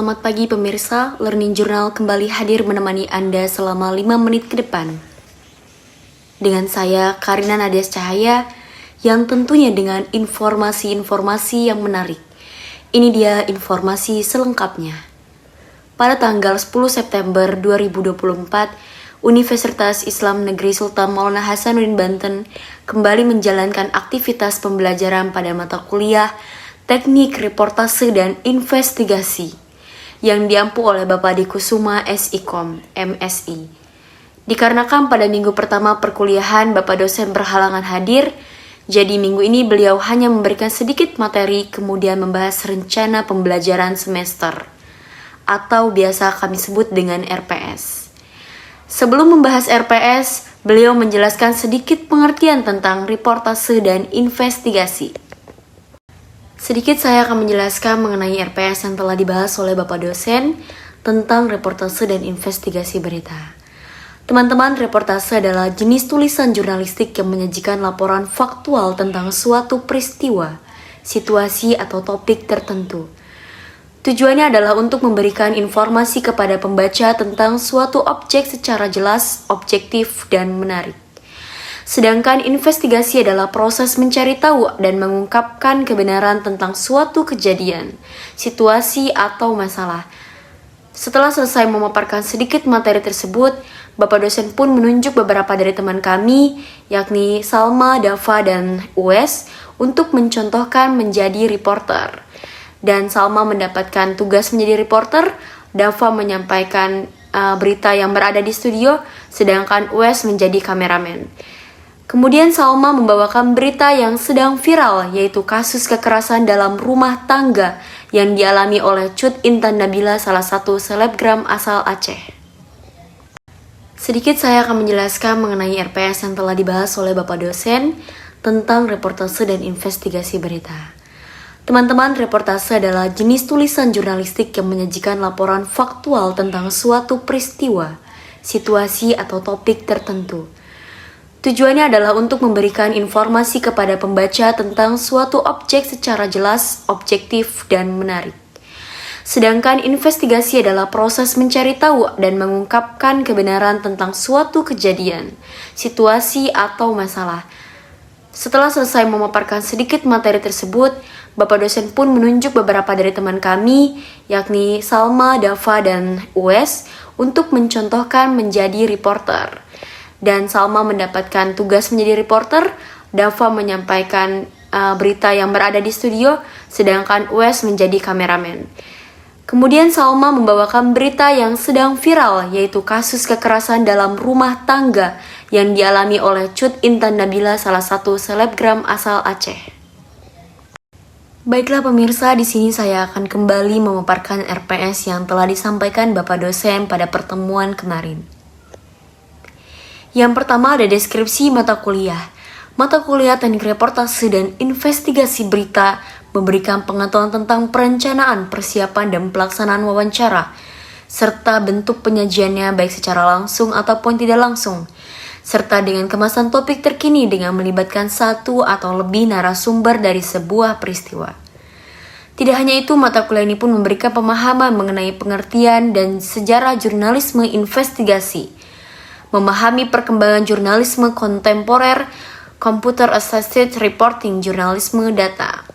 Selamat pagi pemirsa, Learning Journal kembali hadir menemani Anda selama 5 menit ke depan. Dengan saya, Karina Nadia Cahaya, yang tentunya dengan informasi-informasi yang menarik. Ini dia informasi selengkapnya. Pada tanggal 10 September 2024, Universitas Islam Negeri Sultan Maulana Hasanuddin Banten kembali menjalankan aktivitas pembelajaran pada mata kuliah Teknik Reportase dan Investigasi yang diampu oleh Bapak Dikusuma SIKOM, MSI. Dikarenakan pada minggu pertama perkuliahan Bapak dosen berhalangan hadir, jadi minggu ini beliau hanya memberikan sedikit materi kemudian membahas rencana pembelajaran semester, atau biasa kami sebut dengan RPS. Sebelum membahas RPS, beliau menjelaskan sedikit pengertian tentang reportase dan investigasi. Sedikit saya akan menjelaskan mengenai RPS yang telah dibahas oleh Bapak dosen tentang reportase dan investigasi berita. Teman-teman, reportase adalah jenis tulisan jurnalistik yang menyajikan laporan faktual tentang suatu peristiwa, situasi atau topik tertentu. Tujuannya adalah untuk memberikan informasi kepada pembaca tentang suatu objek secara jelas, objektif, dan menarik. Sedangkan investigasi adalah proses mencari tahu dan mengungkapkan kebenaran tentang suatu kejadian, situasi, atau masalah. Setelah selesai memaparkan sedikit materi tersebut, Bapak dosen pun menunjuk beberapa dari teman kami, yakni Salma, Dava, dan Uwes, untuk mencontohkan menjadi reporter. Dan Salma mendapatkan tugas menjadi reporter, Dava menyampaikan berita yang berada di studio, sedangkan Uwes menjadi kameramen. Kemudian Salma membawakan berita yang sedang viral, yaitu kasus kekerasan dalam rumah tangga yang dialami oleh Cut Intan Nabila, salah satu selebgram asal Aceh. Sedikit saya akan menjelaskan mengenai RPS yang telah dibahas oleh Bapak dosen tentang reportase dan investigasi berita. Teman-teman, reportase adalah jenis tulisan jurnalistik yang menyajikan laporan faktual tentang suatu peristiwa, situasi, atau topik tertentu. Tujuannya adalah untuk memberikan informasi kepada pembaca tentang suatu objek secara jelas, objektif, dan menarik. Sedangkan investigasi adalah proses mencari tahu dan mengungkapkan kebenaran tentang suatu kejadian, situasi, atau masalah. Setelah selesai memaparkan sedikit materi tersebut, Bapak dosen pun menunjuk beberapa dari teman kami, yakni Salma, Dava, dan Uwes, untuk mencontohkan menjadi reporter. Dan Salma mendapatkan tugas menjadi reporter, Dava menyampaikan berita yang berada di studio, sedangkan Uwes menjadi kameramen. Kemudian Salma membawakan berita yang sedang viral, yaitu kasus kekerasan dalam rumah tangga yang dialami oleh Cut Intan Nabila, salah satu selebgram asal Aceh. Baiklah pemirsa, di sini saya akan kembali memaparkan RPS yang telah disampaikan Bapak dosen pada pertemuan kemarin. Yang pertama ada deskripsi mata kuliah. Mata kuliah Teknik Reportase dan Investigasi Berita memberikan pengetahuan tentang perencanaan, persiapan, dan pelaksanaan wawancara, serta bentuk penyajiannya baik secara langsung ataupun tidak langsung, serta dengan kemasan topik terkini dengan melibatkan satu atau lebih narasumber dari sebuah peristiwa. Tidak hanya itu, mata kuliah ini pun memberikan pemahaman mengenai pengertian dan sejarah jurnalisme investigasi, memahami perkembangan jurnalisme kontemporer, Computer Assisted Reporting, jurnalisme data.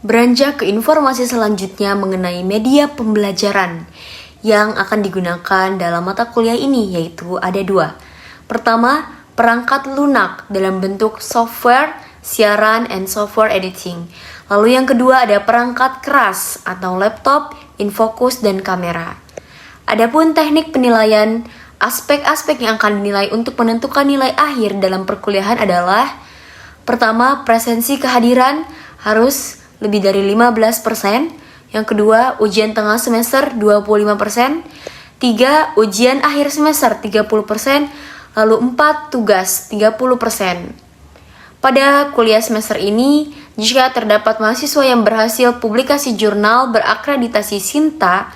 Beranjak ke informasi selanjutnya mengenai media pembelajaran yang akan digunakan dalam mata kuliah ini, yaitu ada dua. Pertama, perangkat lunak dalam bentuk software, siaran, and software editing. Lalu yang kedua ada perangkat keras atau laptop, infocus, dan kamera. Adapun teknik penilaian, aspek-aspek yang akan dinilai untuk menentukan nilai akhir dalam perkuliahan adalah: pertama, presensi kehadiran harus lebih dari 15%. Yang kedua, ujian tengah semester 25%. 3, ujian akhir semester 30%. Lalu 4, tugas 30%. Pada kuliah semester ini, jika terdapat mahasiswa yang berhasil publikasi jurnal berakreditasi SINTA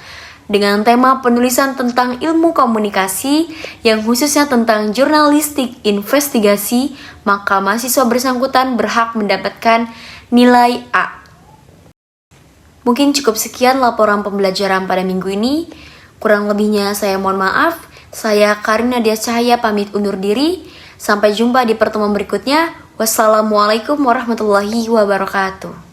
dengan tema penulisan tentang ilmu komunikasi yang khususnya tentang jurnalistik investigasi, maka mahasiswa bersangkutan berhak mendapatkan nilai A. Mungkin cukup sekian laporan pembelajaran pada minggu ini. Kurang lebihnya saya mohon maaf. Saya Karina Nadia Cahaya pamit undur diri. Sampai jumpa di pertemuan berikutnya. Wassalamualaikum warahmatullahi wabarakatuh.